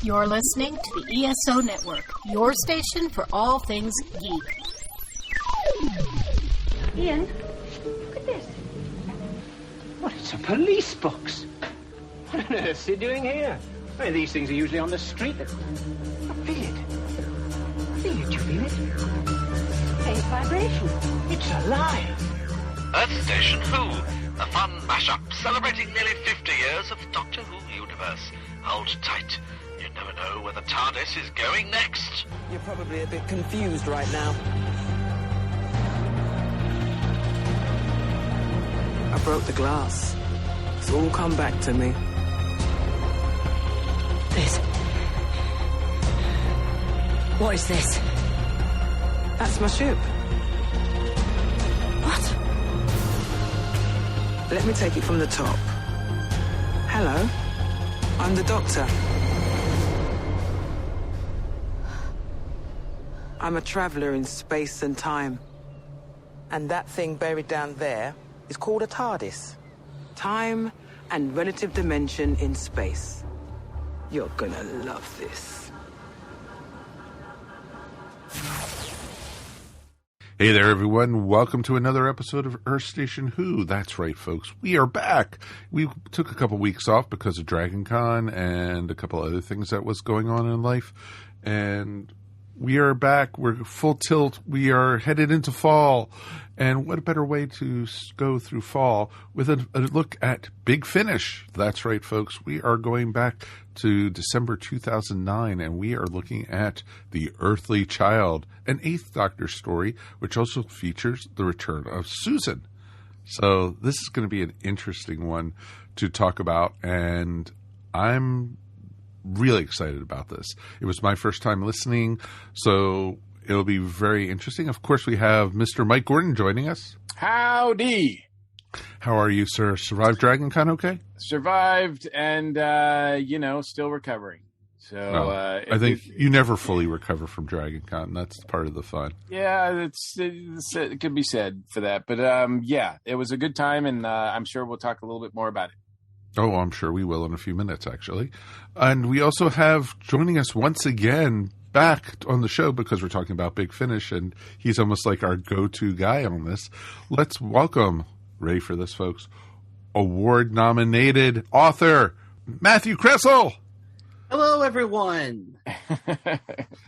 You're listening to the ESO Network, your station for all things geek. Ian, look at this. What, it's a police box. What on earth is he doing here? I mean, these things are usually on the street. I feel it. Do you feel it? Faint vibration. It's alive. Earth Station Who, a fun mashup celebrating nearly 50 years of Doctor Who universe. Hold tight. You never know where the TARDIS is going next. You're probably a bit confused right now. I broke the glass. It's all come back to me. This. What is this? That's my ship. What? Let me take it from the top. Hello, I'm the Doctor. I'm a traveller in space and time. And that thing buried down there is called a TARDIS. Time and relative dimension in space. You're gonna love this. Hey there, everyone. Welcome to another episode of Earth Station Who. That's right, folks. We are back. We took a couple weeks off because of Dragon Con and a couple other things that was going on in life. And we are back. We're full tilt. We are headed into fall. And what a better way to go through fall with a look at Big Finish. That's right, folks. We are going back to December 2009, and we are looking at The Earthly Child, an Eighth Doctor story, which also features the return of Susan. So this is going to be an interesting one to talk about, and I'm really excited about this. It was my first time listening, so it'll be very interesting. Of course, we have Mr. Mike Gordon joining us. Howdy. How are you, sir? Survived Dragon Con okay? Survived and, still recovering. So I think you never fully recover from Dragon Con. That's part of the fun. Yeah, it could be said for that. But, it was a good time, and I'm sure we'll talk a little bit more about it. Oh, I'm sure we will in a few minutes, actually. And we also have joining us once again back on the show because we're talking about Big Finish, and he's almost like our go-to guy on this. Let's welcome, ready for this, folks, award-nominated author, Matthew Kresal. Hello, everyone.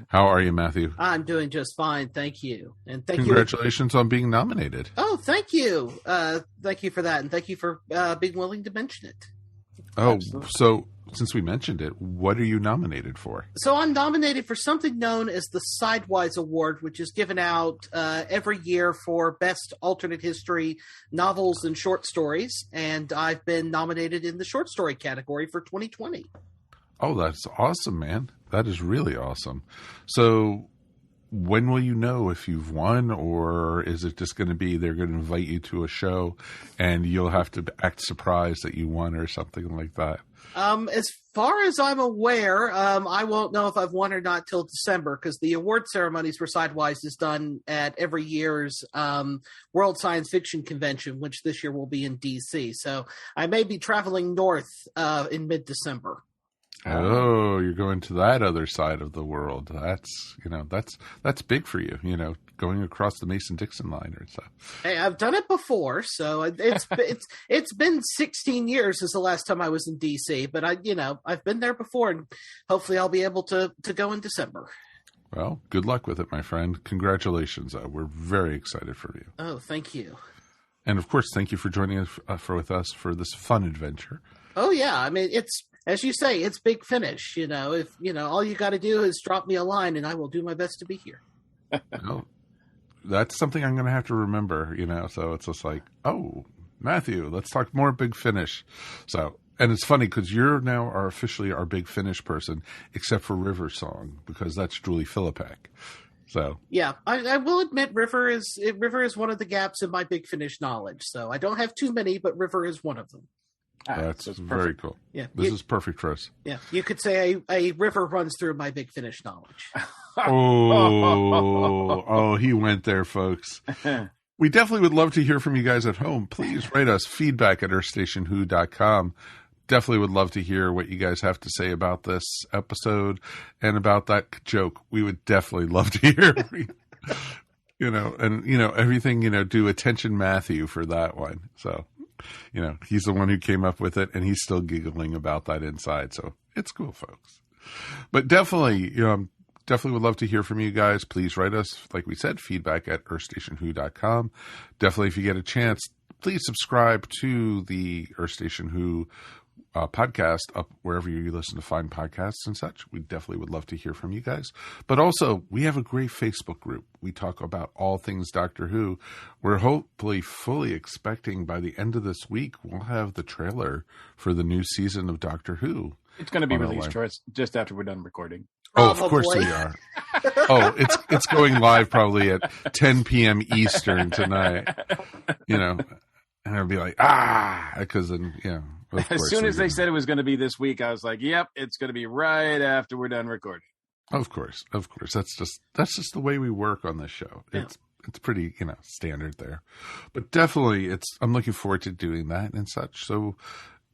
How are you, Matthew? I'm doing just fine, thank you. And Congratulations on being nominated. Oh, thank you. Thank you for that, and thank you for being willing to mention it. Oh, Absolutely. So since we mentioned it, what are you nominated for? So I'm nominated for something known as the Sidewise Award, which is given out every year for best alternate history novels and short stories. And I've been nominated in the short story category for 2020. Oh, that's awesome, man. That is really awesome. So when will you know if you've won, or is it just going to be they're going to invite you to a show and you'll have to act surprised that you won or something like that? As far as I'm aware, I won't know if I've won or not till December, because the award ceremonies for Sidewise is done at every year's World Science Fiction Convention, which this year will be in D.C. So I may be traveling north in mid-December. Oh, you're going to that other side of the world. That's big for you, going across the Mason-Dixon line or stuff. Hey, I've done it before, so it's been 16 years since the last time I was in DC, but I've been there before, and hopefully I'll be able to go in December. Well, good luck with it, my friend. Congratulations. We're very excited for you. Oh, thank you. And of course, thank you for joining us with us for this fun adventure. Oh yeah, I mean, it's, as you say, it's Big Finish. If all you got to do is drop me a line, and I will do my best to be here. Well, that's something I'm going to have to remember. So it's just like, oh, Matthew, let's talk more Big Finish. So, and it's funny because you're now officially our Big Finish person, except for River Song, because that's Julie Philippak. So yeah, I will admit River is one of the gaps in my Big Finish knowledge. So I don't have too many, but River is one of them. That's very cool. Yeah, this is perfect for us. Yeah, you could say a river runs through my Big Finish knowledge. Oh, he went there, folks. We definitely would love to hear from you guys at home. Please write us feedback at earthstationwho.com. definitely would love to hear what you guys have to say about this episode and about that joke. We would definitely love to hear, everything, do attention Matthew for that one. So, he's the one who came up with it, and he's still giggling about that inside. So it's cool, folks. But definitely, definitely would love to hear from you guys. Please write us, like we said, feedback@earthstationwho.com. Definitely, if you get a chance, please subscribe to the Earth Station Who podcast up wherever you listen to fine podcasts and such. We definitely would love to hear from you guys. But also, we have a great Facebook group. We talk about all things Doctor Who. We're hopefully fully expecting by the end of this week, we'll have the trailer for the new season of Doctor Who. It's going to be released just after we're done recording. Oh, of course we are. Oh, it's going live probably at 10 p.m. Eastern tonight. And I'll be like, because then, as soon as they said it was going to be this week, I was like, yep, it's going to be right after we're done recording. Of course. That's just the way we work on this show. Yeah. It's pretty, standard there. But definitely I'm looking forward to doing that and such. So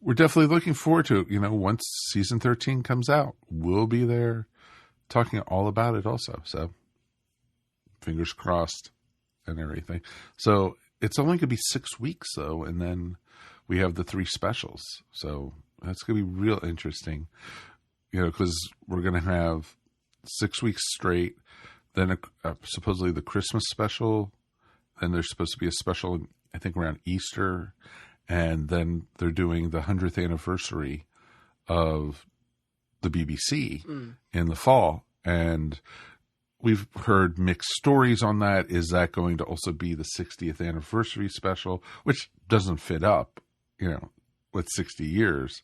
we're definitely looking forward to it. Once season 13 comes out, we'll be there talking all about it also. So fingers crossed and everything. So it's only going to be 6 weeks though. And then we have the 3 specials. So that's going to be real interesting, because we're going to have 6 weeks straight. Then supposedly the Christmas special. Then there's supposed to be a special, I think, around Easter. And then they're doing the 100th anniversary of the BBC in the fall. And we've heard mixed stories on that. Is that going to also be the 60th anniversary special, which doesn't fit up, with 60 years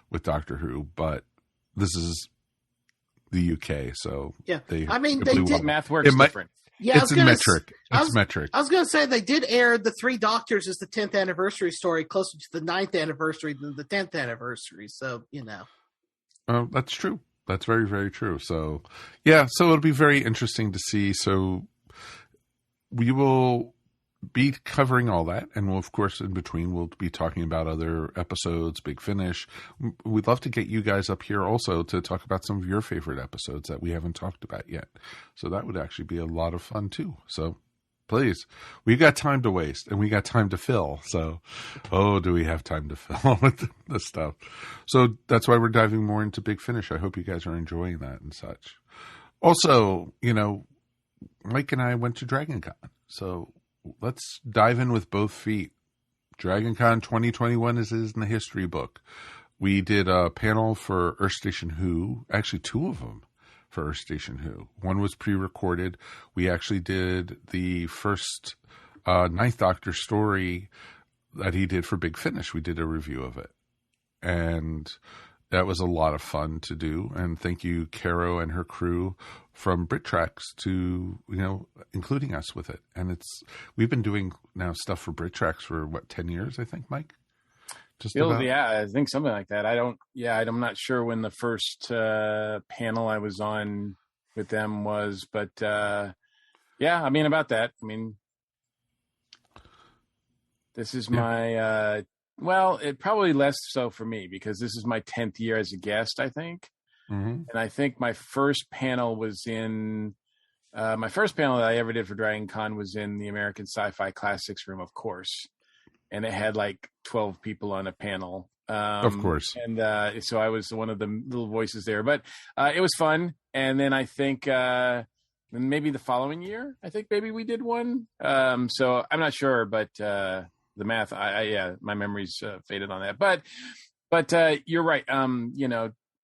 with Doctor Who? But this is the UK, so yeah. They did math works different. Yeah, it's metric. It's metric. I was going to say they did air the 3 Doctors as the 10th anniversary story closer to the 9th anniversary than the 10th anniversary. So, that's true. That's very, very true. So, yeah, so it'll be very interesting to see. So we will be covering all that. And we'll, of course, in between, we'll be talking about other episodes, Big Finish. We'd love to get you guys up here also to talk about some of your favorite episodes that we haven't talked about yet. So that would actually be a lot of fun too. So please, we got time to waste and we got time to fill. So, do we have time to fill with this stuff? So that's why we're diving more into Big Finish. I hope you guys are enjoying that and such. Also, Mike and I went to Dragon Con. So let's dive in with both feet. Dragon Con 2021 is in the history book. We did a panel for Earth Station Who, actually 2 of them for Earth Station Who. One was pre-recorded. We actually did the first 9th Doctor story that he did for Big Finish. We did a review of it. And that was a lot of fun to do. And thank you, Caro and her crew from BritTrax to, including us with it. And we've been doing now stuff for BritTrax for 10 years, I think, Mike? Yeah, I think something like that. I'm not sure when the first panel I was on with them was, but about that. This is my, it probably less so for me because this is my 10th year as a guest, I think. Mm-hmm. And I think my first panel was my first panel that I ever did for Dragon Con was in the American Sci-Fi Classics room, of course. And it had 12 people on a panel. Of course. And so I was one of the little voices there. But it was fun. And then I think maybe the following year, maybe we did one. So I'm not sure, but the math, my memory's faded on that. But you're right.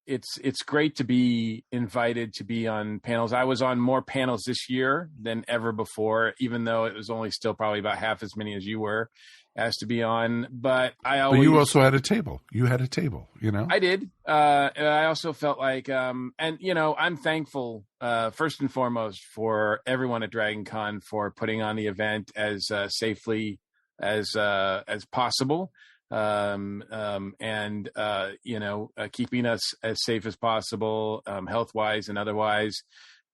It's great to be invited to be on panels. I was on more panels this year than ever before, even though it was only still probably about half as many as you were asked to be on. But But you also had a table. You had a table, I did. I also felt like, I'm thankful, first and foremost, for everyone at Dragon Con for putting on the event as safely as possible. Keeping us as safe as possible, health-wise and otherwise.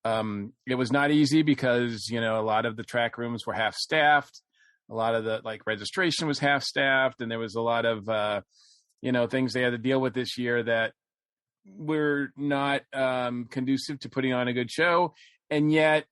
It was not easy because, a lot of the track rooms were half-staffed. A lot of the registration was half-staffed, and there was a lot of things they had to deal with this year that were not conducive to putting on a good show. And yet,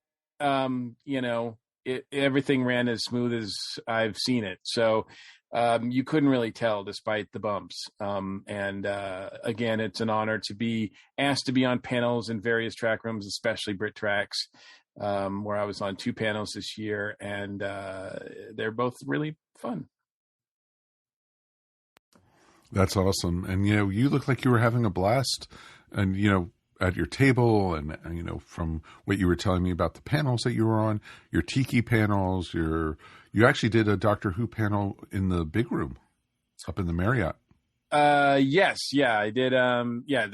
everything ran as smooth as I've seen it. So you couldn't really tell despite the bumps. Again, it's an honor to be asked to be on panels in various track rooms, especially Brit Tracks, where I was on 2 panels this year, and they're both really fun. That's awesome. And, you look like you were having a blast and, at your table and, from what you were telling me about the panels that you were on, your tiki panels, you actually did a Doctor Who panel in the big room up in the Marriott. Yes. Yeah, I did.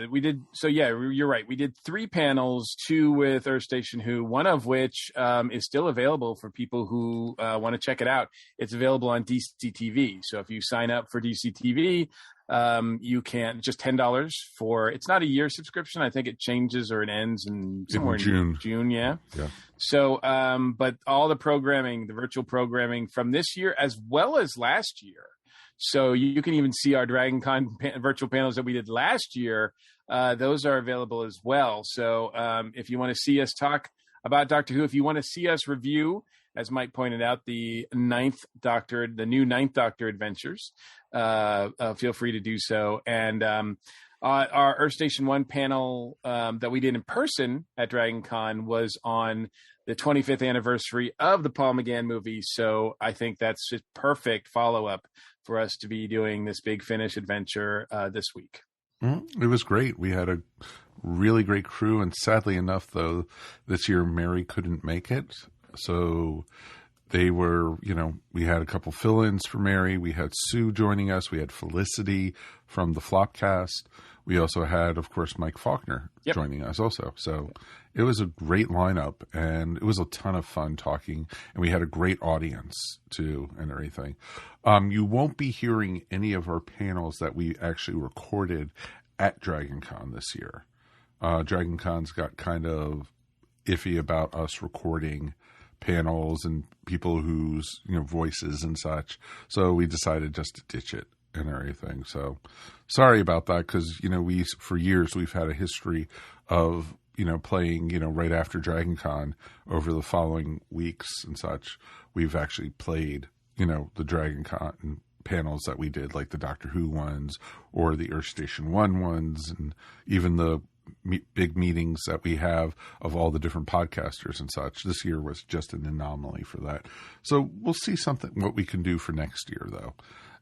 We did. So yeah, you're right. We did 3 panels, 2 with Earth Station Who, one of which, is still available for people who, want to check it out. It's available on DCTV. So if you sign up for DCTV, you can just $10 for, it's not a year subscription. I think it changes or it ends in somewhere in June. Yeah. So, but all the programming, the virtual programming from this year, as well as last year. So you can even see our Dragon Con virtual panels that we did last year. Those are available as well. So if you want to see us talk about Doctor Who, if you want to see us review, as Mike pointed out, the new Ninth Doctor adventures, feel free to do so. And our Earth Station 1 panel that we did in person at Dragon Con was on the 25th anniversary of the Paul McGann movie. So I think that's just perfect follow-up for us to be doing this Big Finish adventure this week. It was great. We had a really great crew, and sadly enough, though, this year Mary couldn't make it. So they were, we had a couple fill-ins for Mary. We had Sue joining us. We had Felicity from the Flopcast. We also had, of course, Mike Faulkner joining us also. So it was a great lineup, and it was a ton of fun talking, and we had a great audience too and everything. You won't be hearing any of our panels that we actually recorded at Dragon Con this year. Dragon Con's got kind of iffy about us recording panels and people whose voices and such, so we decided just to ditch it and everything. So sorry about that, because we for years we've had a history of playing right after Dragon Con. Over the following weeks and such, we've actually played the Dragon Con panels that we did, like the Doctor Who ones or the Earth Station 1 ones, and even the big meetings that we have of all the different podcasters and such. This year was just an anomaly for that. So we'll see what we can do for next year, though.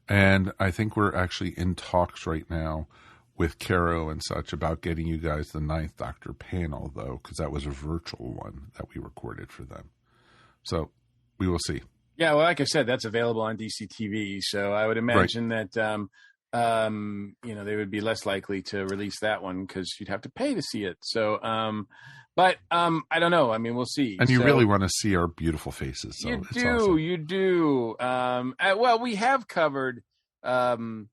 And I think we're actually in talks right now with Caro and such about getting you guys the Ninth Doctor panel, though, because that was a virtual one that we recorded for them. So we will see. Yeah, well, like I said, that's available on DCTV. So I would imagine that they would be less likely to release that one because you'd have to pay to see it. So, but I don't know. I mean, we'll see. And you really want to see our beautiful faces. So you do. Well, we have covered. No,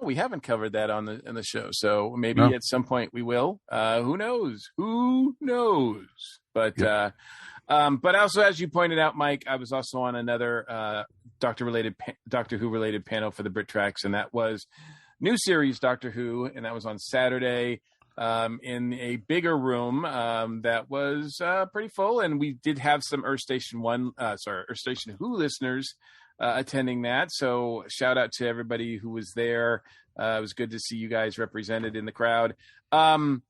we haven't covered that on the show. So maybe at some point we will. Who knows? But but also, as you pointed out, Mike, I was also on another Doctor Who related panel for the Brit Tracks, and that was new series Doctor Who, and that was on Saturday in a bigger room that was pretty full, and we did have some Earth Station Who listeners attending that. So shout out to everybody who was there. It was good to see you guys represented in the crowd. And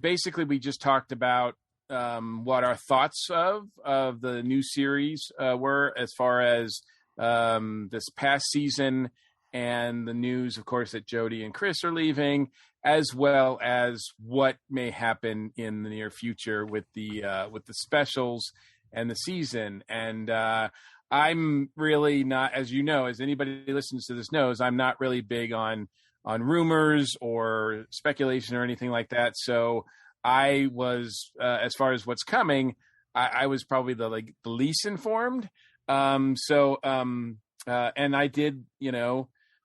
basically, we just talked about what our thoughts of the new series were as far as this past season, and the news, of course, that Jodie and Chris are leaving, as well as what may happen in the near future with the specials and the season. And I'm really not, as as anybody who listens to this knows, I'm not really big on rumors or speculation or anything like that. So I was, as far as what's coming, I was probably the least informed. And I did,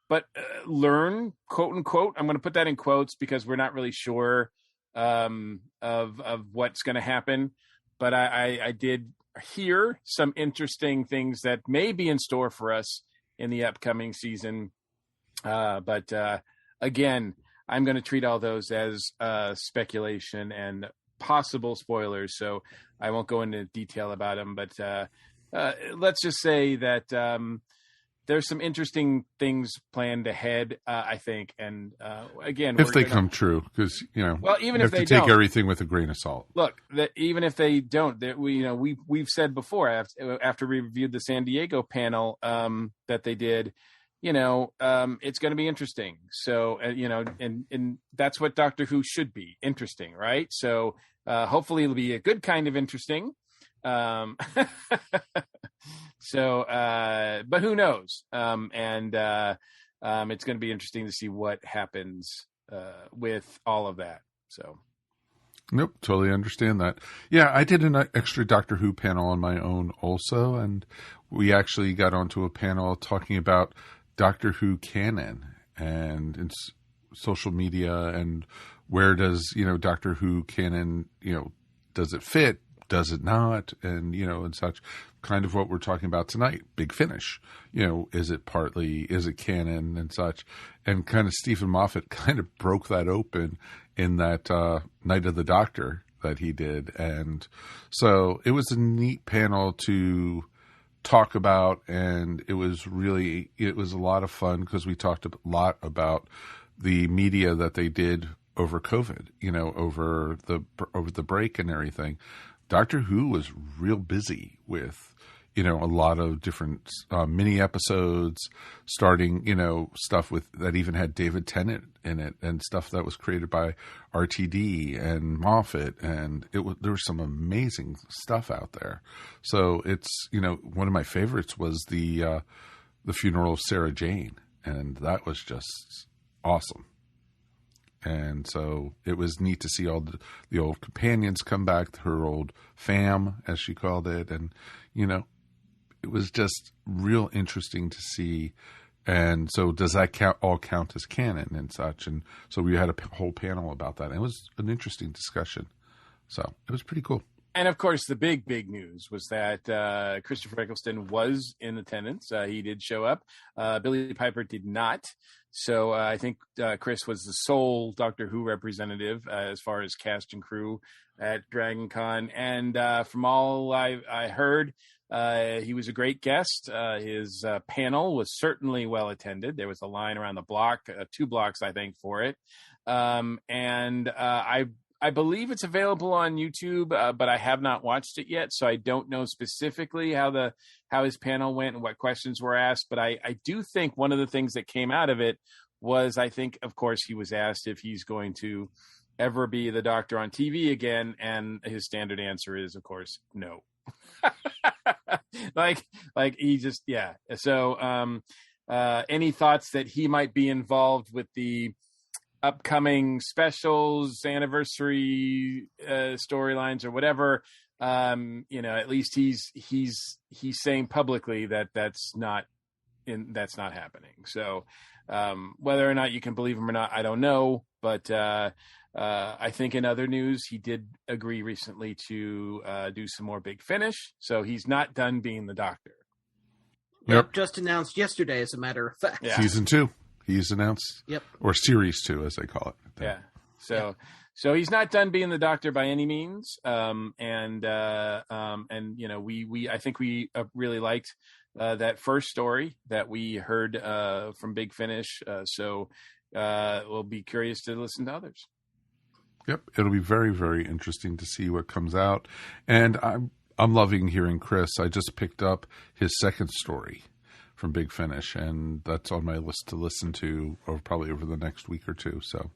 but learn, quote unquote. I'm going to put that in quotes because we're not really sure of what's going to happen. But I did hear some interesting things that may be in store for us in the upcoming season. But again, I'm going to treat all those as speculation and possible spoilers, so I won't go into detail about them. But let's just say that there's some interesting things planned ahead, I think. And again, if they come true, because well, even you if have they to take don't, everything with a grain of salt. Look, even if they don't, that we've said before after we reviewed the San Diego panel that they did, it's going to be interesting. So and that's what Doctor Who should be, interesting, right? So hopefully it'll be a good kind of interesting. So, but who knows? And it's going to be interesting to see what happens with all of that. So, nope, totally understand that. Yeah, I did an extra Doctor Who panel on my own also, and we actually got onto a panel talking about Doctor Who canon and in social media, and where does Doctor Who canon does it fit? Does it not? And, and such, kind of what we're talking about tonight, Big Finish. Is it canon and such? And kind of Stephen Moffat kind of broke that open in that Night of the Doctor that he did. And so it was a neat panel to talk about, and it was a lot of fun because we talked a lot about the media that they did over COVID, over the break and everything. Doctor Who was real busy with, a lot of different mini episodes, starting, stuff that even had David Tennant in it, and stuff that was created by RTD and Moffat, and there was some amazing stuff out there. So it's, one of my favorites was the funeral of Sarah Jane, and that was just awesome. And so it was neat to see all the old companions come back, her old fam, as she called it. And, it was just real interesting to see. And so does that all count as canon and such? And so we had a whole panel about that. And it was an interesting discussion. So it was pretty cool. And of course, the big news was that Christopher Eccleston was in attendance. He did show up. Billy Piper did not. So I think Chris was the sole Doctor Who representative as far as cast and crew at Dragon Con. And from all I heard, he was a great guest. His panel was certainly well attended. There was a line around the block, 2 blocks, I think, for it. And I believe it's available on YouTube, but I have not watched it yet, so I don't know specifically how his panel went and what questions were asked. But I do think one of the things that came out of it was, I think, of course, he was asked if he's going to ever be the Doctor on TV again, and his standard answer is, of course, no. like he just, yeah. So any thoughts that he might be involved with the upcoming specials, anniversary storylines, or whatever, at least he's saying publicly that's not happening. So whether or not you can believe him or not, I don't know. But I think in other news, he did agree recently to do some more Big Finish. So he's not done being the Doctor. Yep. Just announced yesterday, as a matter of fact. Yeah. Season 2. He's announced. Yep. Or Series 2, as they call it. Yeah. So he's not done being the Doctor by any means. I think we really liked that first story that we heard from Big Finish. So we'll be curious to listen to others. Yep. It'll be very, very interesting to see what comes out. And I'm loving hearing Chris. I just picked up his second story from Big Finish, and that's on my list to listen to probably over the next week or two. So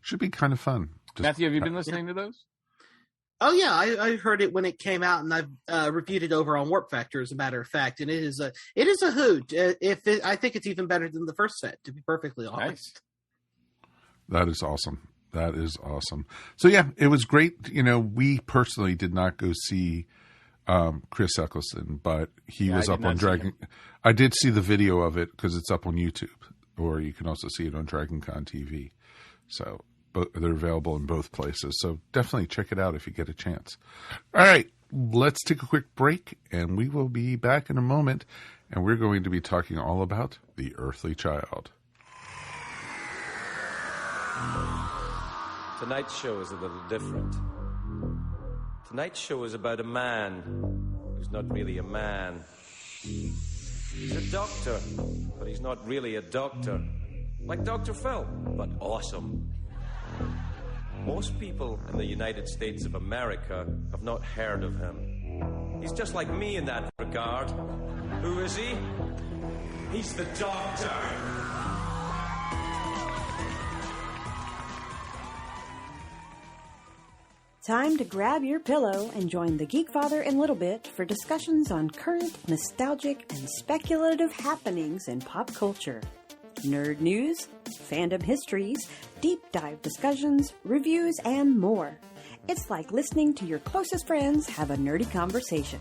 should be kind of fun. Matthew, have you been listening to those? Oh yeah, I heard it when it came out, and I've reviewed it over on Warp Factor, as a matter of fact, and it is a hoot. I think it's even better than the first set, to be perfectly honest. Nice. That is awesome. That is awesome. So yeah, it was great. We personally did not go see Chris Eccleston, but he was up on Dragon. I did see the video of it because it's up on YouTube, or you can also see it on Dragon Con TV. So they're available in both places. So definitely check it out if you get a chance. All right, let's take a quick break, and we will be back in a moment. And we're going to be talking all about The Earthly Child. Tonight's show is a little different. Tonight's show is about a man who's not really a man. He's a doctor, but he's not really a doctor. Like Dr. Phil, but awesome. Most people in the United States of America have not heard of him. He's just like me in that regard. Who is he? He's the Doctor. Time to grab your pillow and join the Geek Father and Little Bit for discussions on current, nostalgic, and speculative happenings in pop culture. Nerd news, fandom histories, deep dive discussions, reviews, and more. It's like listening to your closest friends have a nerdy conversation.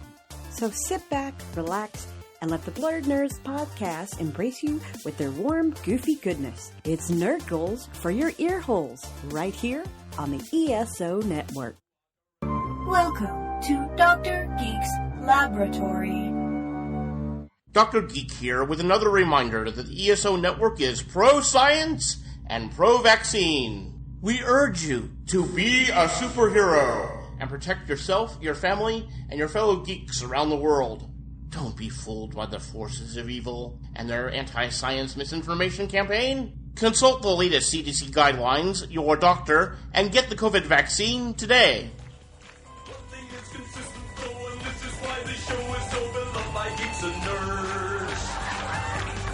So sit back, relax, and let the Blurred Nerds podcast embrace you with their warm, goofy goodness. It's Nerd Goals for your ear holes, right here on the ESO Network. Welcome to Dr. Geek's Laboratory. Dr. Geek here with another reminder that the ESO Network is pro-science and pro-vaccine. We urge you to be a superhero and protect yourself, your family, and your fellow geeks around the world. Don't be fooled by the forces of evil and their anti-science misinformation campaign. Consult the latest CDC guidelines, your doctor, and get the COVID vaccine today. Nothing is consistent though, and this is why the show is so beloved by geeks and nerds.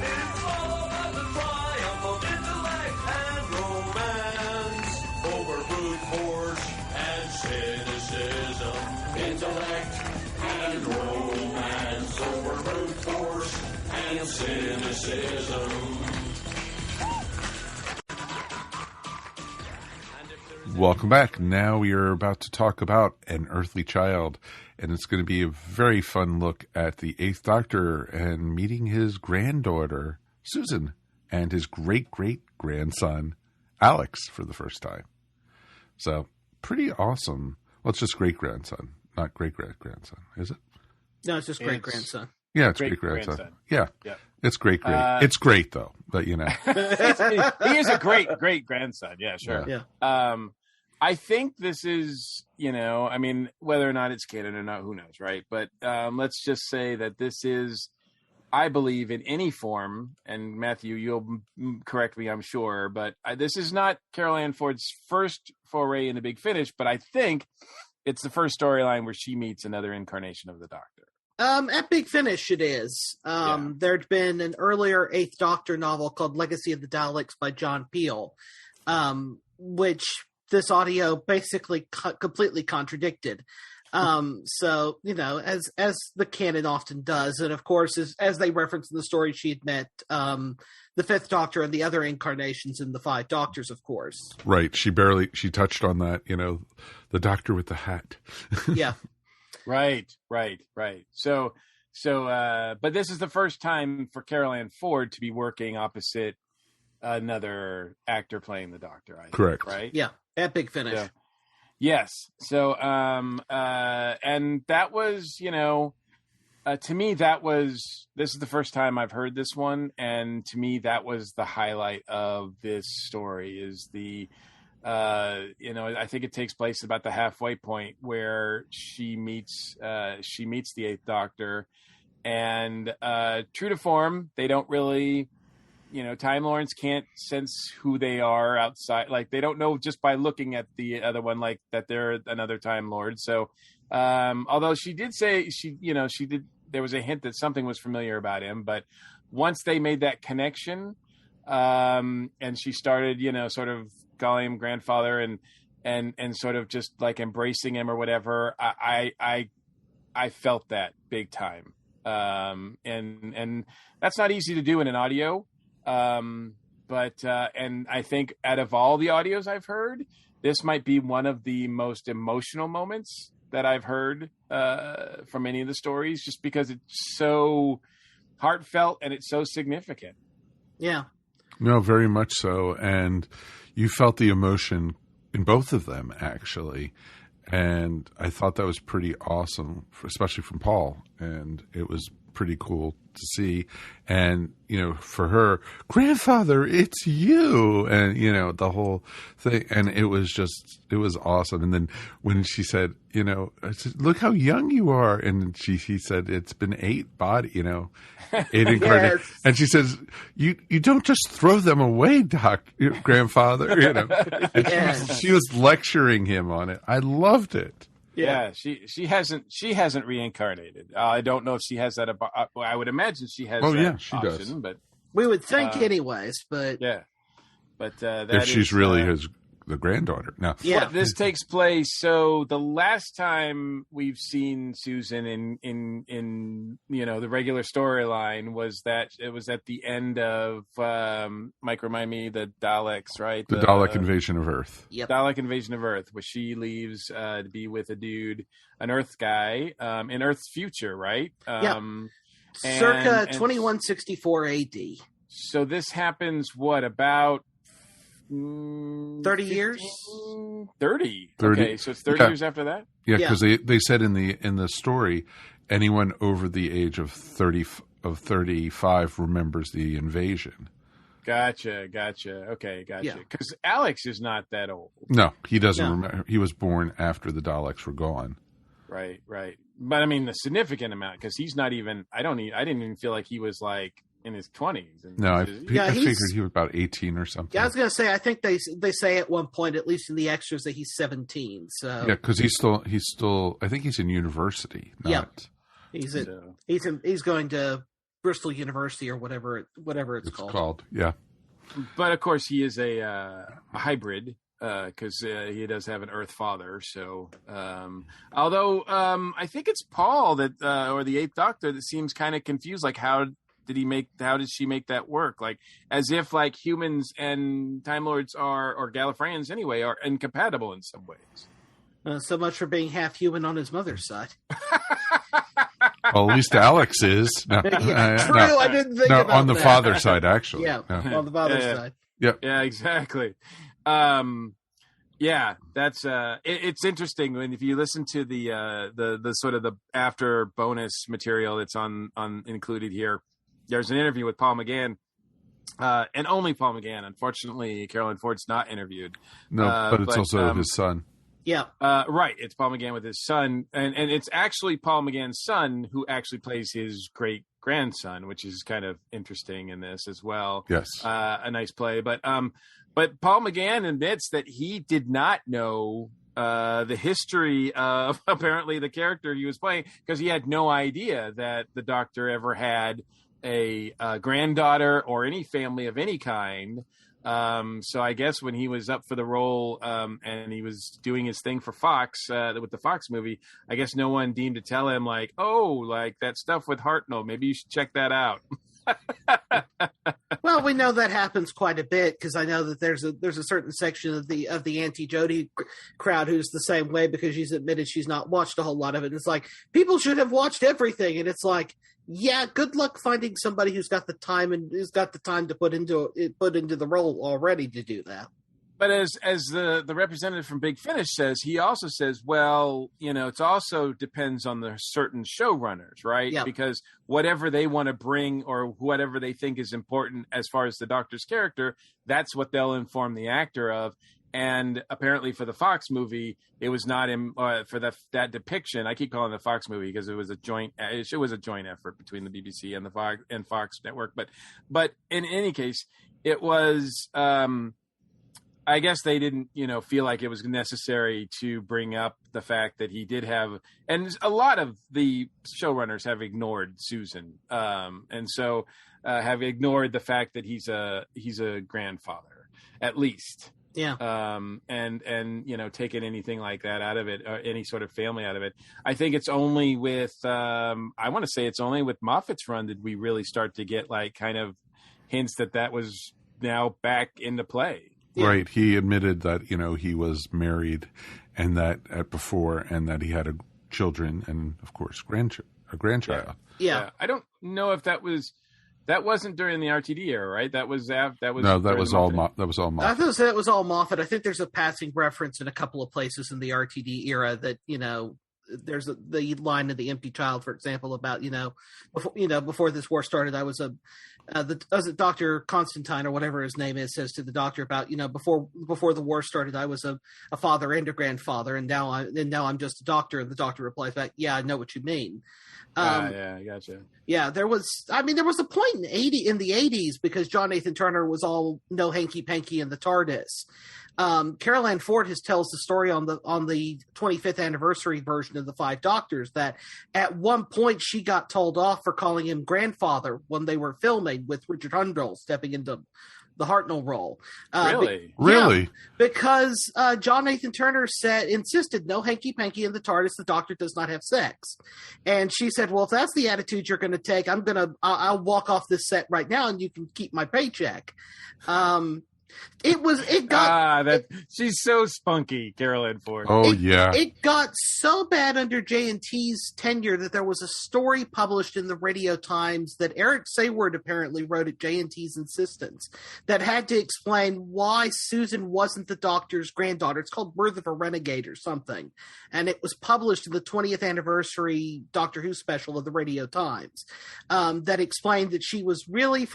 It's all about the triumph of intellect and romance over brute force and cynicism. Intellect and romance over brute force and cynicism. Welcome back. Now we are about to talk about An Earthly Child, and it's going to be a very fun look at the Eighth Doctor and meeting his granddaughter, Susan, and his great-great-grandson, Alex, for the first time. So, pretty awesome. Well, it's just great-grandson, not great-great-grandson, is it? No, it's just great-grandson. Yeah, it's great-grandson. Yeah. Yep. It's great. It's great, though, but you know. He is a great-grandson. Yeah, sure. Yeah. I think this is, I mean, whether or not it's canon or not, who knows, right? But let's just say that this is, I believe, in any form, and Matthew, you'll correct me, I'm sure, but this is not Carol Ann Ford's first foray into Big Finish, but I think it's the first storyline where she meets another incarnation of the Doctor. At Big Finish, it is. There'd been an earlier Eighth Doctor novel called Legacy of the Daleks by John Peel, which this audio basically completely contradicted. So, as the canon often does, and of course, as they reference in the story, she had met the Fifth Doctor and the other incarnations in the Five Doctors, of course. Right. She touched on that, the Doctor with the hat. Yeah. Right. So, but this is the first time for Carol Ann Ford to be working opposite another actor playing the Doctor. I think, correct. Right. Yeah. At Big Finish. So, yes. So, and that was, to me, this is the first time I've heard this one. And to me, that was the highlight of this story is I think it takes place about the halfway point where she meets the Eighth Doctor, and true to form, they don't really, Time Lords can't sense who they are outside. Like they don't know just by looking at the other one, like that they're another Time Lord. So, although she did say there was a hint that something was familiar about him, but once they made that connection, and she started, sort of calling him grandfather and sort of just like embracing him or whatever, I felt that big time. And that's not easy to do in an audio. But I think out of all the audios I've heard, this might be one of the most emotional moments that I've heard from any of the stories, just because it's so heartfelt and it's so significant. Yeah. No, very much so. And you felt the emotion in both of them, actually. And I thought that was pretty awesome, especially from Paul. And it was pretty cool to see. And, for her, grandfather, it's you. And, the whole thing. And it was awesome. And then when she said, I said, look how young you are. And he said, it's been 8 incarnations. Yes. And she says, you don't just throw them away, grandfather. And she was lecturing him on it. I loved it. Yeah, she hasn't reincarnated. I don't know if she has that. I would imagine she has. Oh that yeah, she option, does. But we would think anyways. But yeah, but if she's really the granddaughter. No. Yeah. But this takes place. So the last time we've seen Susan in the regular storyline was that it was at the end of Mike, remind me, the Daleks, right? The Dalek invasion of Earth. Yep. Dalek invasion of Earth, where she leaves to be with a dude, an Earth guy, in Earth's future, right? Circa 2164 AD. So this happens about 30 years? 30. 30. Okay, so it's 30 years after that? Yeah, because they said in the story, anyone over the age of 35 remembers the invasion. Gotcha. Okay, gotcha. Because Alex is not that old. No, he doesn't remember. He was born after the Daleks were gone. Right. But I mean, the significant amount, because he's not even. I didn't even feel like he was like in his 20s. No, I figured he was about 18 or something. Yeah, I was going to say, I think they say at one point, at least in the extras, that he's 17. So yeah, because he's still. I think he's in university. He's going to Bristol University or whatever it's called. Yeah, but of course he is a hybrid. Because he does have an Earth father, so although I think it's Paul that or the Eighth Doctor that seems kind of confused, like how did she make that work? Like as if like humans and Time Lords or Gallifreyans anyway are incompatible in some ways. So much for being half human on his mother's side. Well, at least Alex is. No, True, I didn't think about on the that. father's side, actually. Yeah, on the father's side. Yeah, exactly. That's it's interesting if you listen to the sort of the after bonus material that's on included here. There's an interview with Paul McGann, and only Paul McGann. Unfortunately, Caroline Ford's not interviewed. No, but it's also his son. Yeah. Right. It's Paul McGann with his son, and it's actually Paul McGann's son who actually plays his great grandson, which is kind of interesting in this as well. Yes. A nice play, but Paul McGann admits that he did not know the history of apparently the character he was playing, because he had no idea that the Doctor ever had a granddaughter or any family of any kind. So I guess when he was up for the role and he was doing his thing for Fox with the Fox movie, I guess no one deemed to tell him like, oh, like that stuff with Hartnell, maybe you should check that out. Well, we know that happens quite a bit, because I know that there's a certain section of the Auntie Jody crowd who's the same way, because she's admitted she's not watched a whole lot of it. And it's like, people should have watched everything, and it's like, yeah, good luck finding somebody who's got the time to put into the role already to do that. But as the representative from Big Finish says, he also says, well, it also depends on the certain showrunners, right? Yeah. Because whatever they want to bring or whatever they think is important as far as the Doctor's character, that's what they'll inform the actor of. And apparently for the Fox movie, it was not for that depiction. I keep calling it the Fox movie because it was a joint effort between the BBC and the Fox network. But in any case, it was. I guess they didn't, feel like it was necessary to bring up the fact that he did have, and a lot of the showrunners have ignored Susan, and so have ignored the fact that he's a grandfather, at least. Yeah. And taking anything like that out of it, or any sort of family out of it. I think it's only with, I want to say it's only with Moffat's run did we really start to get like kind of hints that was now back into play. Yeah. Right. He admitted that, he was married and that before, and that he had children and, of course, a grandchild. Yeah. I don't know if that wasn't during the RTD era, right? That was all Moffat. I thought that was all Moffat. I think there's a passing reference in a couple of places in the RTD era that, there's the line in The Empty Child, for example, about before this war started, I was Dr. Constantine or whatever his name is says to the doctor about before the war started, I was a father and a grandfather, and now I'm just a doctor. And the doctor replies back, "Yeah, I know what you mean." Yeah, I gotcha. Yeah, there was a point in the 80s, because John Nathan Turner was all no hanky panky in the TARDIS. Carol Ann Ford tells the story on the 25th anniversary version of The Five Doctors that at one point she got told off for calling him grandfather when they were filming, with Richard Hundrell stepping into the Hartnell role. Really? Really? Because John Nathan Turner insisted no hanky panky in the TARDIS. The Doctor does not have sex, and she said, "Well, if that's the attitude you're going to take, I'll walk off this set right now, and you can keep my paycheck." She's so spunky, Carol Ann Ford. Oh, yeah. It got so bad under J&T's tenure that there was a story published in the Radio Times that Eric Sayward apparently wrote at J&T's insistence that had to explain why Susan wasn't the Doctor's granddaughter. It's called Birth of a Renegade or something. And it was published in the 20th anniversary Doctor Who special of the Radio Times that explained that she was really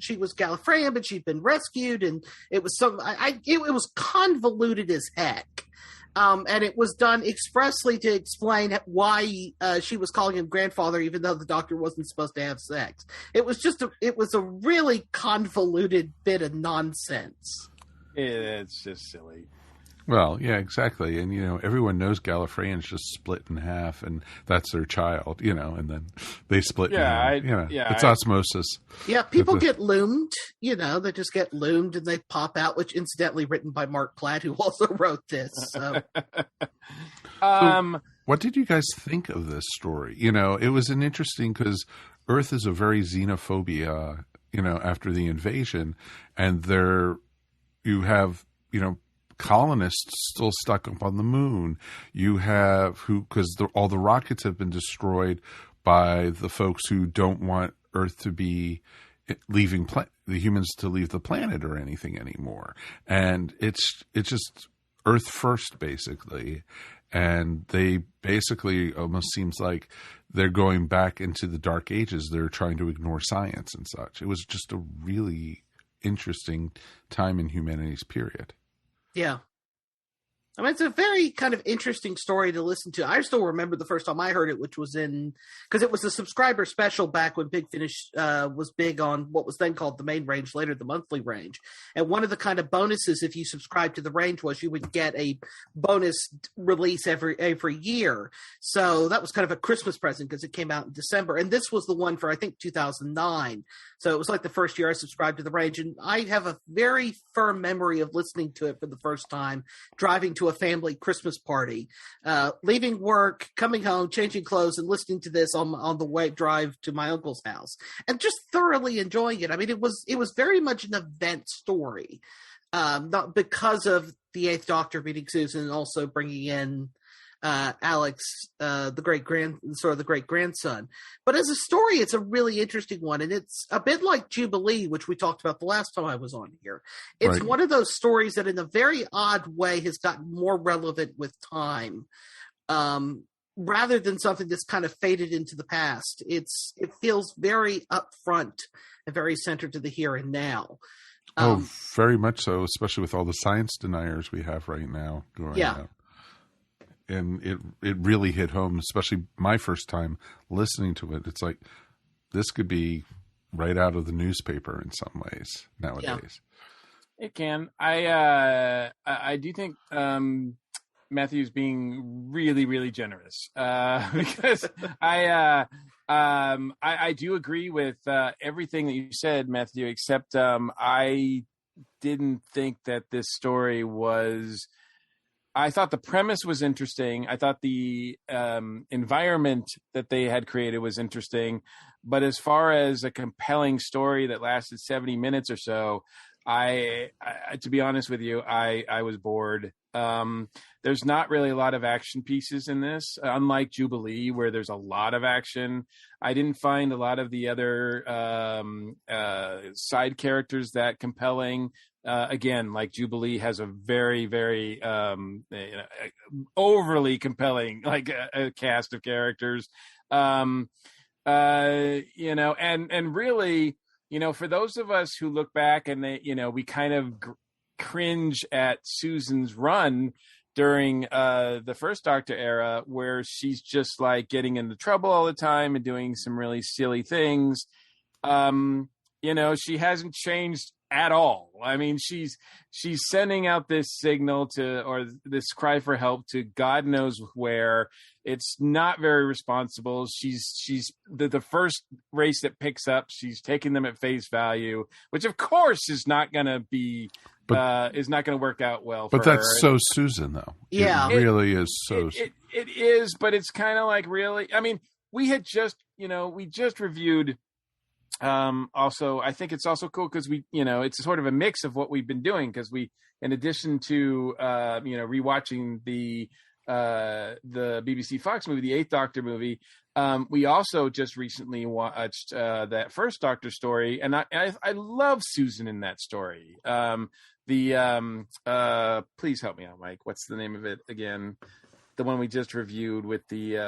she was Gallifreyan, but she'd been rescued, and it was it was convoluted as heck. And it was done expressly to explain why she was calling him grandfather, even though the Doctor wasn't supposed to have sex. It was a really convoluted bit of nonsense. It's just silly. Well, yeah, exactly. And, everyone knows Gallifreyans just split in half, and that's their child, and then they split in half. It's osmosis. Yeah, people get loomed, they just get loomed and they pop out, which incidentally written by Mark Platt, who also wrote this. So. So what did you guys think of this story? It was an interesting, because Earth is a very xenophobia, after the invasion, and you have, colonists still stuck up on the moon. You have because all the rockets have been destroyed by the folks who don't want Earth to be the humans to leave the planet or anything anymore. And it's just Earth first, basically. And they basically almost seems like they're going back into the Dark Ages. They're trying to ignore science and such. It was just a really interesting time in humanity's period. Yeah. I mean, it's a very kind of interesting story to listen to. I still remember the first time I heard it, which was because it was a subscriber special back when Big Finish was big on what was then called the main range, later the monthly range. And one of the kind of bonuses, if you subscribe to the range, was you would get a bonus release every year. So that was kind of a Christmas present because it came out in December. And this was the one for, I think, 2009. So it was like the first year I subscribed to the range. And I have a very firm memory of listening to it for the first time, driving to a family Christmas party, leaving work, coming home, changing clothes, and listening to this on the way drive to my uncle's house, and just thoroughly enjoying it. I mean, it was very much an event story, not because of the Eighth Doctor meeting Susan, and also bringing in Alex, the great grandson. But as a story, it's a really interesting one, and it's a bit like Jubilee, which we talked about the last time I was on here. It's one of those stories that, in a very odd way, has gotten more relevant with time, rather than something that's kind of faded into the past. It feels very upfront and very centered to the here and now. Very much so, especially with all the science deniers we have right now going on. And it really hit home, especially my first time listening to it. It's like, this could be right out of the newspaper in some ways nowadays. Yeah. It can. I do think Matthew's being really, really generous, because I do agree with everything that you said, Matthew, except I didn't think that this story was... I thought the premise was interesting. I thought the environment that they had created was interesting. But as far as a compelling story that lasted 70 minutes or so, I to be honest with you, I was bored. There's not really a lot of action pieces in this, unlike Jubilee, where there's a lot of action. I didn't find a lot of the other side characters that compelling. Again, like Jubilee has a very, very overly compelling a cast of characters. And really, for those of us who look back and we kind of cringe at Susan's run during the first Doctor era, where she's just like getting into trouble all the time and doing some really silly things. She hasn't changed at all. I mean, she's sending out this signal or this cry for help to God knows where. It's not very responsible. She's the first race that picks up. She's taking them at face value, which of course is not going to be is not going to work out well. But for that's her. so Susan, though. Yeah, it really is so. It is, but it's kind of like really. I mean, we had just we just reviewed. Also, I think it's also cool because we, it's sort of a mix of what we've been doing, because we, in addition to, rewatching the BBC Fox movie, the Eighth Doctor movie, we also just recently watched that first Doctor story, and I love Susan in that story. Please help me out, Mike. What's the name of it again? The one we just reviewed with the.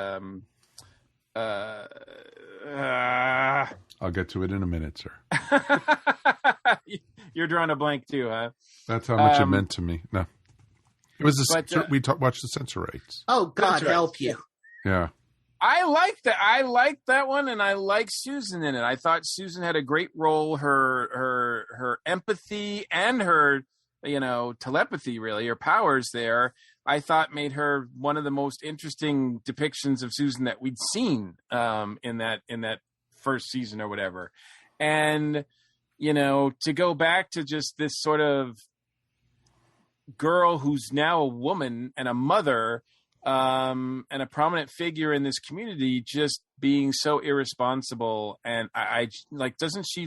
I'll get to it in a minute, sir. You're drawing a blank too, huh? That's how much it meant to me. No, it was we watched the censor rates. Oh, God help you! Yeah, I liked that. I liked that one, and I liked Susan in it. I thought Susan had a great role. Her empathy and her telepathy, really, her powers there, I thought made her one of the most interesting depictions of Susan that we'd seen in that first season or whatever. And to go back to just this sort of girl who's now a woman and a mother and a prominent figure in this community, just being so irresponsible. And I doesn't she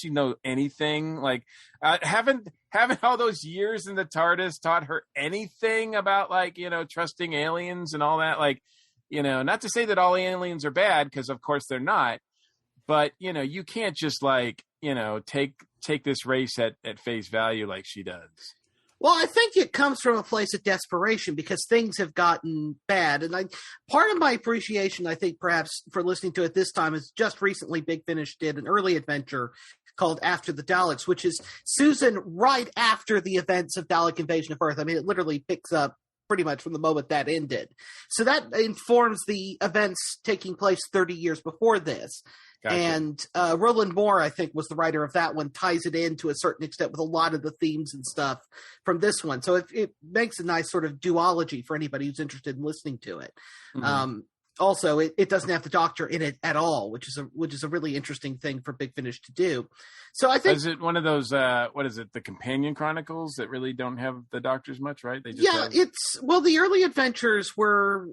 know anything? Like, haven't all those years in the TARDIS taught her anything about trusting aliens and all that? Not to say that all aliens are bad, because of course they're not, but you can't just take this race at face value like she does. Well, I think it comes from a place of desperation, because things have gotten bad. And part of my appreciation, I think, perhaps for listening to it this time, is just recently Big Finish did an early adventure called After the Daleks, which is Susan right after the events of Dalek Invasion of Earth. I mean, it literally picks up pretty much from the moment that ended. So that informs the events taking place 30 years before this. Gotcha. And Roland Moore, I think, was the writer of that one, ties it in to a certain extent with a lot of the themes and stuff from this one. So it makes a nice sort of duology for anybody who's interested in listening to it. Mm-hmm. Also, it doesn't have the Doctor in it at all, which is a really interesting thing for Big Finish to do. So I think, is it one of those what is it, the Companion Chronicles that really don't have the Doctors much, right? They just the early adventures were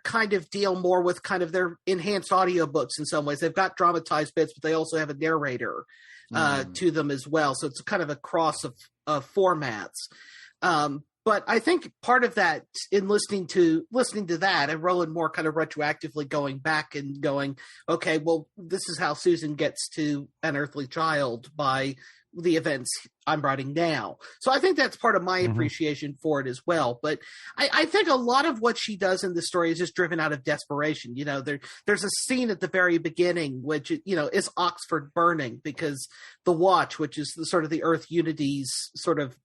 kind of deal more with kind of their enhanced audiobooks in some ways. They've got dramatized bits, but they also have a narrator to them as well. So it's kind of a cross of formats. But I think part of that, in listening to that, and Roland Moore kind of retroactively going back and going, okay, well, this is how Susan gets to an earthly child by the events I'm writing now. So I think that's part of my appreciation for it as well. But I think a lot of what she does in the story is just driven out of desperation. There's a scene at the very beginning, which, is Oxford burning, because the Watch, which is the sort of the Earth Unity's sort of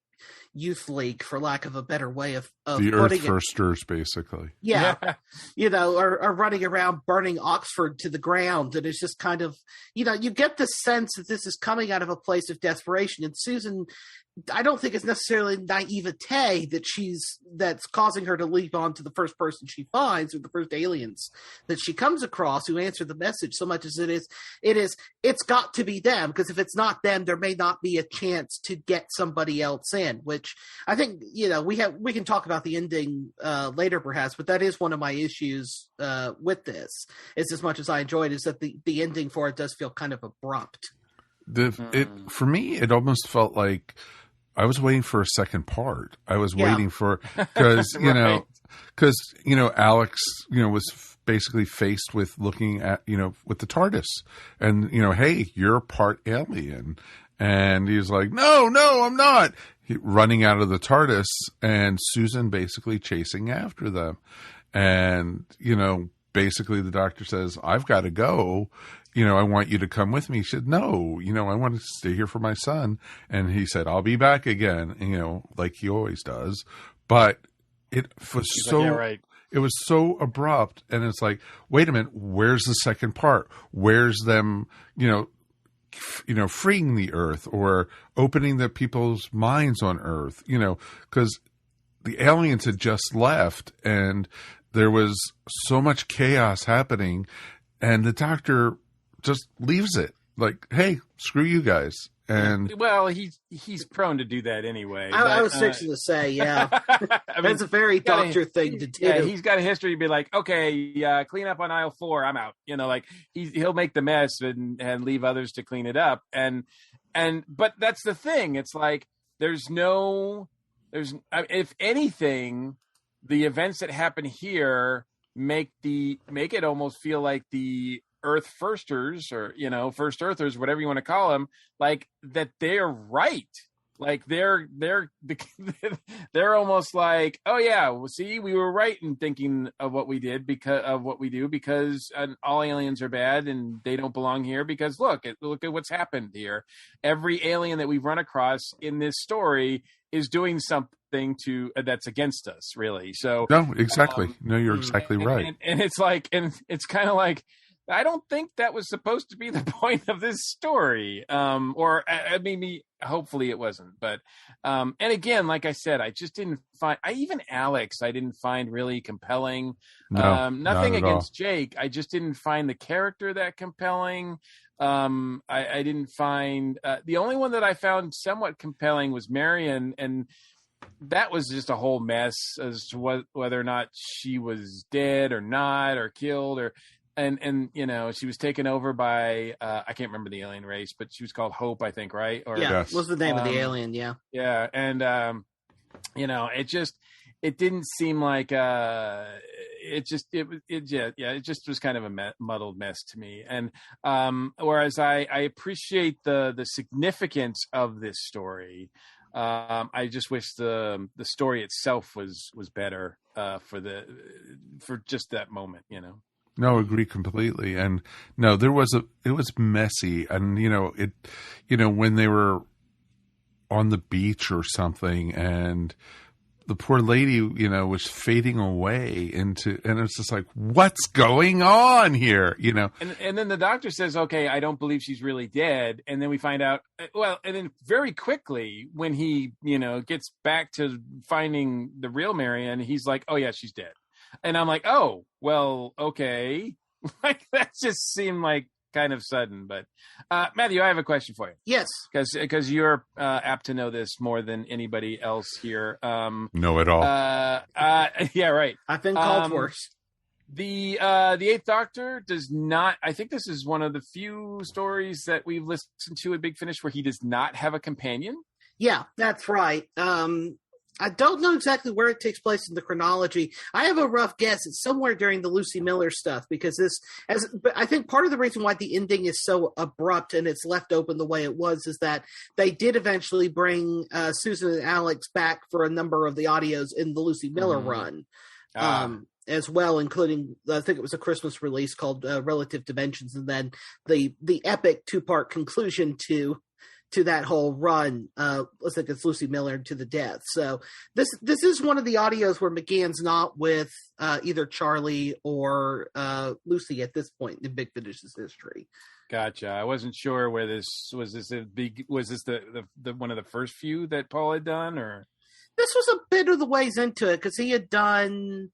youth league, for lack of a better way of the Earth Firsters, basically. Yeah. Are running around burning Oxford to the ground. And it's just kind of, you get the sense that this is coming out of a place of desperation. And Susan, I don't think it's necessarily naivete that's causing her to leap on to the first person she finds, or the first aliens that she comes across who answer the message, so much as it's got to be them, because if it's not them, there may not be a chance to get somebody else in, which I think, we can talk about the ending later perhaps, but that is one of my issues with this, is as much as I enjoy it, is that the ending for it does feel kind of abrupt. For me, it almost felt like I was waiting for a second part. I was waiting for, because, Alex, was basically faced with looking at, with the TARDIS and, hey, you're part alien. And he's like, no, I'm not. Running out of the TARDIS and Susan basically chasing after them. And, basically the doctor says, I've got to go. I want you to come with me. He said, no, I want to stay here for my son. And he said, I'll be back again, like he always does. But it was it was so abrupt. And it's like, wait a minute, where's the second part? Where's them, freeing the Earth or opening the people's minds on Earth, because the aliens had just left and there was so much chaos happening and the doctor just leaves it like, hey, screw you guys. And well, he's prone to do that anyway. I was fixing to say, yeah. That's a very doctor thing to do. Yeah, he's got a history to be like, okay, clean up on aisle 4, I'm out. He'll make the mess and leave others to clean it up. But that's the thing. It's like there's if anything, the events that happen here make it almost feel like the Earth firsters or first earthers, whatever you want to call them, like that they're right, like they're almost like, oh yeah, well, see, we were right in thinking of what we did because all aliens are bad and they don't belong here because look at what's happened here. Every alien that we've run across in this story is doing something that's against us, really. So no, exactly. No, you're exactly right. And it's like, and it's kind of like, I don't think that was supposed to be the point of this story. Or maybe, hopefully it wasn't. But, and again, like I said, I just didn't find, even Alex, I didn't find really compelling. No, nothing against Jake. I just didn't find the character that compelling. I didn't find, the only one that I found somewhat compelling was Marion, and that was just a whole mess as to whether or not she was dead or not, or killed, or, and she was taken over by I can't remember the alien race, but she was called Hope, I think, right? Or yes. Was the name of the alien? Yeah. And it didn't seem like it just was kind of a muddled mess to me. And whereas I appreciate the significance of this story, I just wish the story itself was better for just that moment, No, agree completely. And no, it was messy. And, when they were on the beach or something and the poor lady, was fading away and it's just like, what's going on here? And then the doctor says, okay, I don't believe she's really dead. And then we find out, and then very quickly when he, gets back to finding the real Marion, he's like, oh yeah, she's dead. And I'm like, oh, well, okay. Like that just seemed like kind of sudden. But Matthew, I have a question for you. Yes, because you're apt to know this more than anybody else here. Know it all. Yeah, right. I've been called worse. The Eighth Doctor does not. I think this is one of the few stories that we've listened to at Big Finish where he does not have a companion. Yeah, that's right. I don't know exactly where it takes place in the chronology. I have a rough guess. It's somewhere during the Lucy Miller stuff because but I think part of the reason why the ending is so abrupt and it's left open the way it was is that they did eventually bring Susan and Alex back for a number of the audios in the Lucy Miller run. As well, including, I think it was a Christmas release called Relative Dimensions, and then the epic 2-part conclusion to that whole run. Looks like it's Lucy Miller to the death. So this is one of the audios where McGann's not with either Charlie or Lucy at this point in Big Finish's history. Gotcha. I wasn't sure where this was. This the one of the first few that Paul had done, or this was a bit of the ways into it because he had done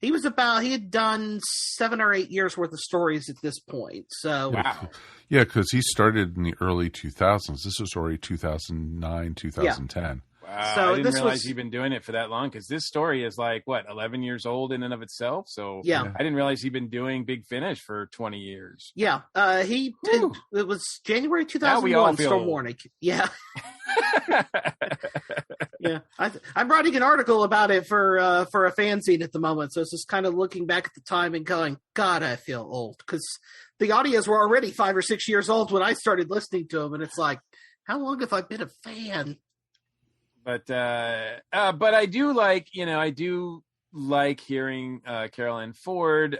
7 or 8 years worth of stories at this point. So wow. Yeah, because he started in the early 2000s. This was already 2009, 2010. Yeah. Wow, So I didn't this realize was- he'd been doing it for that long, because this story is like, what, 11 years old in and of itself? So Yeah. I didn't realize he'd been doing Big Finish for 20 years. Yeah, he did. It was January Now we all 2001. feel Storm old. warning. Yeah, yeah. I'm writing an article about it for a fanzine at the moment, so it's just kind of looking back at the time and going, God, I feel old, because the audios were already 5 or 6 years old when I started listening to them, and it's like, how long have I been a fan? But I do like hearing Carol Ann Ford,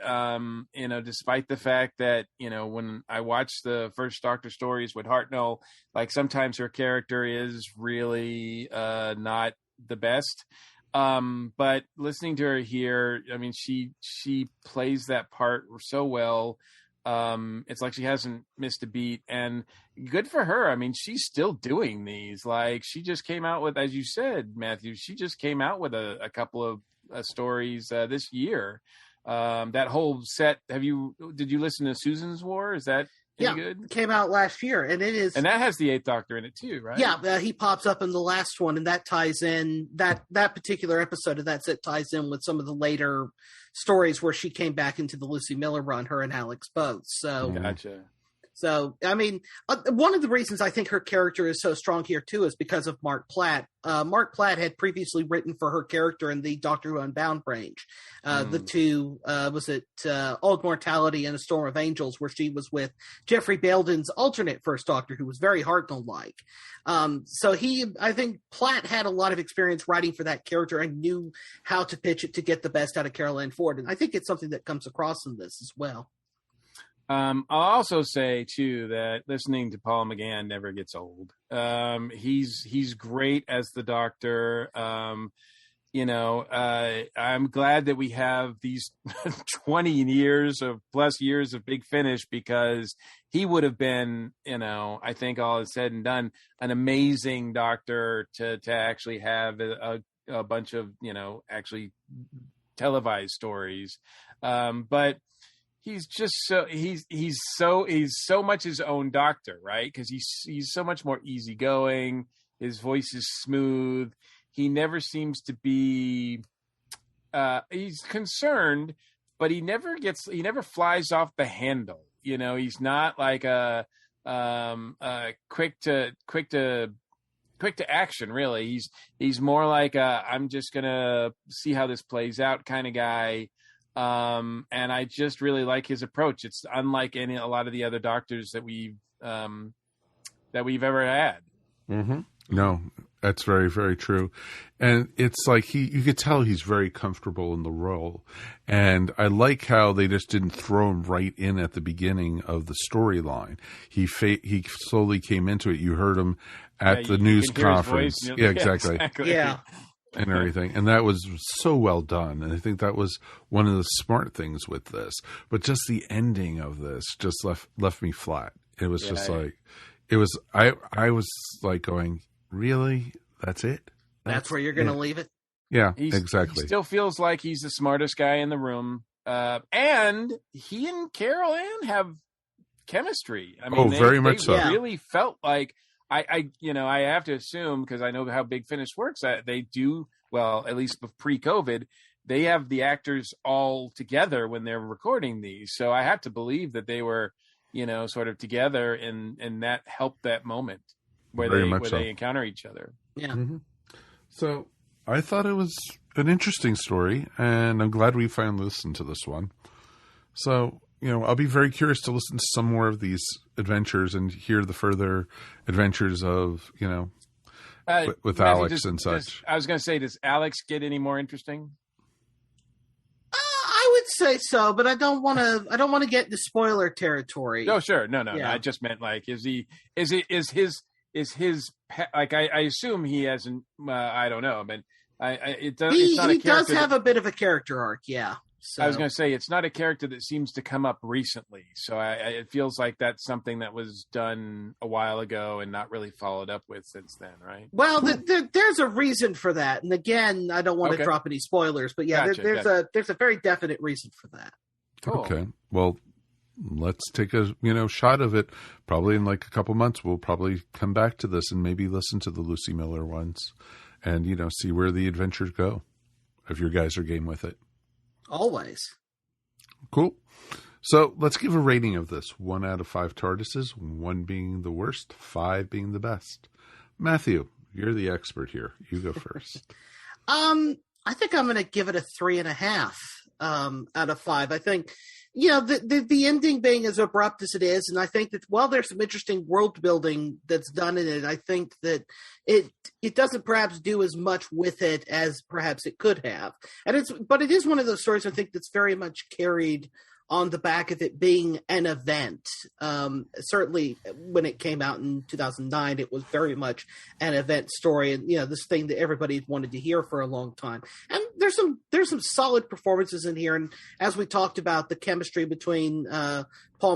despite the fact that, when I watch the first Doctor stories with Hartnell, like sometimes her character is really not the best. But listening to her here, I mean, she plays that part so well. It's like she hasn't missed a beat, and good for her. I mean, she's still doing these. Like, she just came out with, as you said, Matthew, she just came out with a couple of stories this year. That whole set. Did you listen to Susan's War? Is that any good? It came out last year, and it is. And that has the Eighth Doctor in it too, right? Yeah, he pops up in the last one, and that ties in that particular episode of that set ties in with some of the later stories where she came back into the Lucy Miller run, her and Alex both. So, gotcha. So, I mean, one of the reasons I think her character is so strong here too is because of Mark Platt. Mark Platt had previously written for her character in the Doctor Who Unbound range. The two, was it Old Mortality and A Storm of Angels, where she was with Jeffrey Belden's alternate First Doctor, who was very Hartnell-like. So I think Platt had a lot of experience writing for that character and knew how to pitch it to get the best out of Carol Ann Ford. And I think it's something that comes across in this as well. I'll also say too that listening to Paul McGann never gets old. He's great as the Doctor. I'm glad that we have these 20 years of Big Finish, because he would have been, I think all is said and done, an amazing Doctor to actually have a bunch of, actually televised stories. But he's just he's so much his own Doctor, right? Because he's so much more easygoing. His voice is smooth. He never seems to be. He's concerned, but he never flies off the handle. He's not like a quick to action. Really, he's more like I'm just gonna see how this plays out kind of guy. And I just really like his approach. It's unlike a lot of the other Doctors that we've ever had. Mm-hmm. No, that's very, very true. And it's like you could tell he's very comfortable in the role. And I like how they just didn't throw him right in at the beginning of the storyline. He slowly came into it. You heard him at the news conference. Yeah, exactly. Yeah. And everything. And that was so well done. And I think that was one of the smart things with this. But just the ending of this just left me flat. It was I was like going, really? That's it? That's where you're going to leave it? Yeah, exactly. He still feels like he's the smartest guy in the room. And he and Carol Ann have chemistry. I mean, very much so. They really felt like, I have to assume, because I know how Big Finish works, that they do, well, at least pre-COVID, they have the actors all together when they're recording these. So I have to believe that they were, sort of together, and that helped that moment where they encounter each other. Yeah. Mm-hmm. So I thought it was an interesting story, and I'm glad we finally listened to this one. So, I'll be very curious to listen to some more of these adventures and hear the further adventures of, with Alex and such. I was going to say, does Alex get any more interesting? I would say so, but I don't want to get into spoiler territory. No, sure. No. Yeah. I just meant like, is his like, I assume he hasn't, I don't know, but it's not a character. He does have a bit of a character arc. Yeah. So. I was going to say, it's not a character that seems to come up recently. So it feels like that's something that was done a while ago and not really followed up with since then, right? Well, there's a reason for that. And again, I don't want to drop any spoilers, but yeah, Gotcha. there's a very definite reason for that. Cool. Okay. Well, let's take a shot of it. Probably in like a couple months, we'll probably come back to this and maybe listen to the Lucy Miller ones and, see where the adventures go, if your guys are game with it. Always. Cool. So let's give a rating of this. 1 out of 5 TARDISes, 1 being the worst, 5 being the best. Matthew, you're the expert here. You go first. I think I'm going to give it a 3.5 out of 5. I think, the ending being as abrupt as it is, and I think that while there's some interesting world building that's done in it, I think that it doesn't perhaps do as much with it as perhaps it could have. But it is one of those stories I think that's very much carried on the back of it being an event. Certainly when it came out in 2009, it was very much an event story, and this thing that everybody wanted to hear for a long time. And there's some solid performances in here, and as we talked about, the chemistry between Paul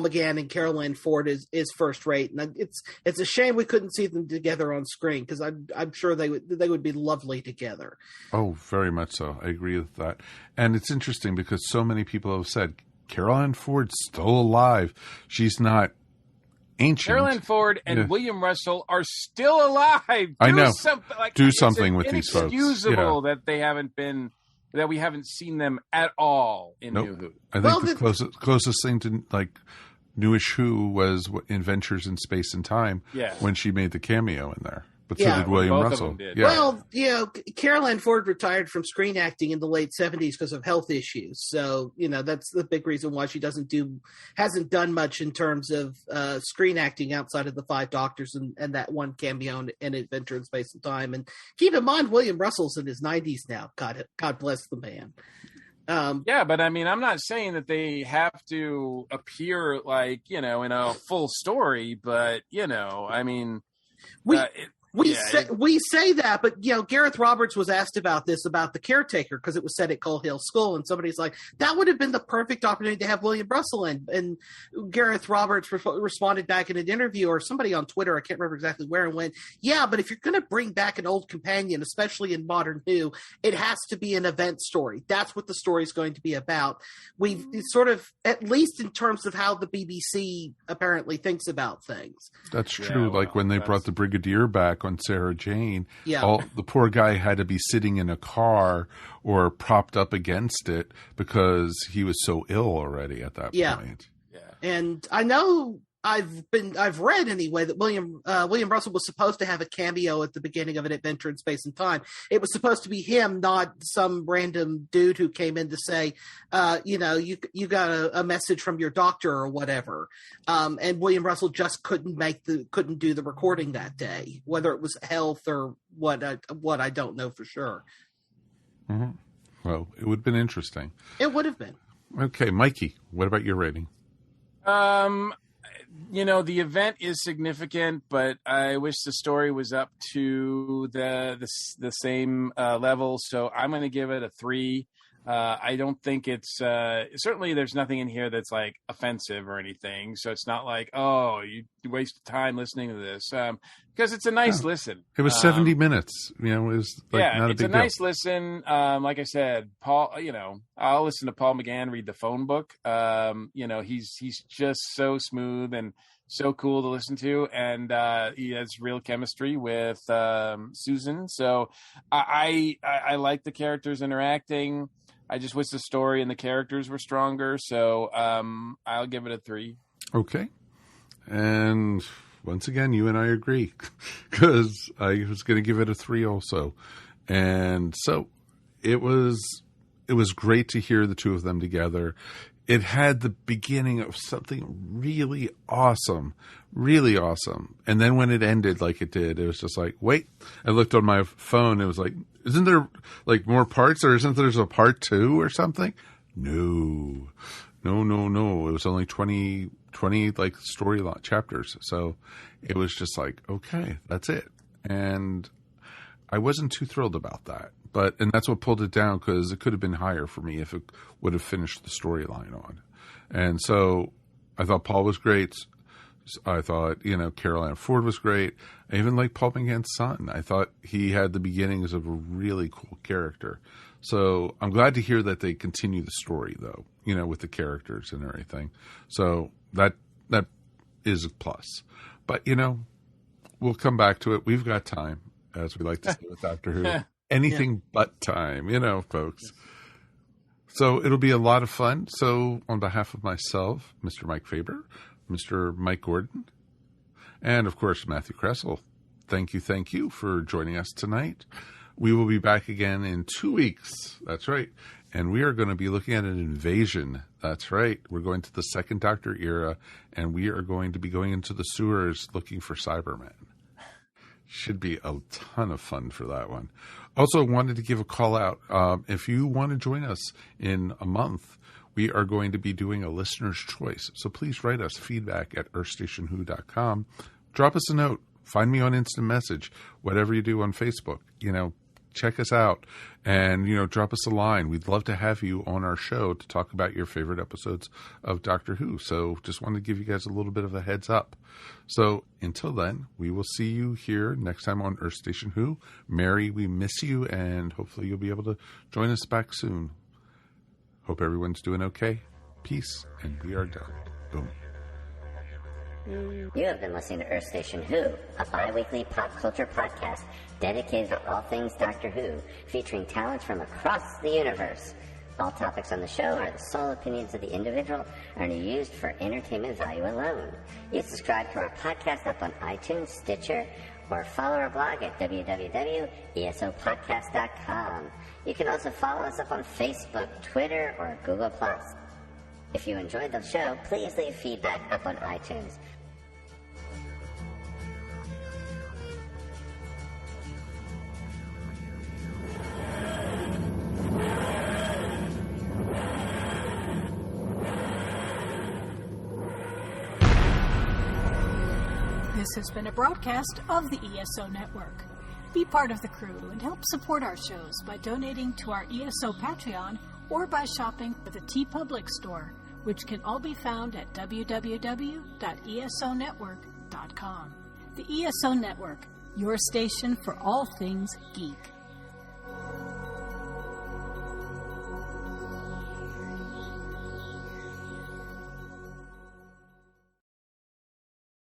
McGann and Carol Ann Ford is first rate, and it's a shame we couldn't see them together on screen, because I'm sure they would be lovely together. Oh, very much so. I agree with that. And it's interesting because so many people have said Carol Ann Ford's still alive. She's not ancient. Carol Ann Ford and William Russell are still alive. I know. Do it's something with these folks. It's inexcusable that they haven't been, that we haven't seen them at all in New Who. I think the closest thing to newish Who was Adventures in Space and Time when she made the cameo in there. But so did William Russell. Yeah. Well, Carol Ann Ford retired from screen acting in the late 70s because of health issues. So, that's the big reason why she hasn't done much in terms of screen acting outside of the 5 Doctors and that one cameo in Adventure in Space and Time. And keep in mind, William Russell's in his 90s now. God bless the man. But I mean, I'm not saying that they have to appear in a full story, but I mean, we say that, but Gareth Roberts was asked about the caretaker, because it was set at Coal Hill School, and somebody's like, that would have been the perfect opportunity to have William Russell in. And Gareth Roberts responded back in an interview, or somebody on Twitter, I can't remember exactly where, and went, yeah, but if you're going to bring back an old companion, especially in modern Who, it has to be an event story. That's what the story is going to be about. We've sort of, at least in terms of how the BBC apparently thinks about things. That's true. When they brought the Brigadier back on Sarah Jane, the poor guy had to be sitting in a car or propped up against it because he was so ill already at that point. Yeah. And I know I've read anyway that William Russell was supposed to have a cameo at the beginning of an Adventure in Space and Time. It was supposed to be him, not some random dude who came in to say, you got a message from your doctor or whatever. And William Russell just couldn't do the recording that day, whether it was health or what I don't know for sure. Mm-hmm. Well, it would have been interesting. It would have been. Okay, Mikey, what about your rating? The event is significant, but I wish the story was up to the same level. So I'm going to give it a 3. I don't think it's certainly there's nothing in here that's offensive or anything. So it's not like, oh, you wasted time listening to this, because it's a nice listen. It was 70 minutes. It was not a big deal. It's a nice listen. Like I said, Paul. I'll listen to Paul McGann read the phone book. He's just so smooth and so cool to listen to, and he has real chemistry with Susan. So I like the characters interacting. I just wish the story and the characters were stronger. So I'll give it a 3. Okay. And once again, you and I agree, because I was going to give it a 3 also. And so it was great to hear the two of them together. It had the beginning of something really awesome. And then when it ended like it did, it was just like, wait, I looked on my phone. It was like, isn't there more parts, or isn't there a part 2 or something? No. It was only 20 story chapters. So it was just like, okay, that's it. And I wasn't too thrilled about that. And that's what pulled it down, because it could have been higher for me if it would have finished the storyline on. And so I thought Paul was great. I thought, Carol Ann Ford was great. I even liked Paul McGann's son. I thought he had the beginnings of a really cool character. So I'm glad to hear that they continue the story, though, with the characters and everything. So that is a plus. But, we'll come back to it. We've got time. as we like to say with Doctor Who. Anything but time, folks. So it'll be a lot of fun. So on behalf of myself, Mr. Mike Faber, Mr. Mike Gordon, and of course, Matthew Kresal, thank you for joining us tonight. We will be back again in 2 weeks. That's right. And we are going to be looking at an invasion. That's right. We're going to the Second Doctor era, and we are going to be going into the sewers looking for Cybermen. Should be a ton of fun for that one. Also, wanted to give a call out. If you want to join us in a month, we are going to be doing a listener's choice. So please write us feedback at earthstationwho.com. Drop us a note. Find me on instant message. Whatever you do on Facebook, check us out and, drop us a line. We'd love to have you on our show to talk about your favorite episodes of Doctor Who. So just wanted to give you guys a little bit of a heads up. So until then, we will see you here next time on Earth Station Who. Mary, we miss you, and hopefully you'll be able to join us back soon. Hope everyone's doing okay. Peace, and we are done. Boom. You have been listening to Earth Station Who, a bi-weekly pop culture podcast dedicated to all things Doctor Who, featuring talents from across the universe. All topics on the show are the sole opinions of the individual and are used for entertainment value alone. You can subscribe to our podcast up on iTunes, Stitcher, or follow our blog at www.esopodcast.com. You can also follow us up on Facebook, Twitter, or Google+. If you enjoyed the show, please leave feedback up on iTunes. This has been a broadcast of the ESO Network. Be part of the crew and help support our shows by donating to our ESO Patreon or by shopping at the TeePublic store, which can all be found at www.esonetwork.com. The ESO Network, your station for all things geek.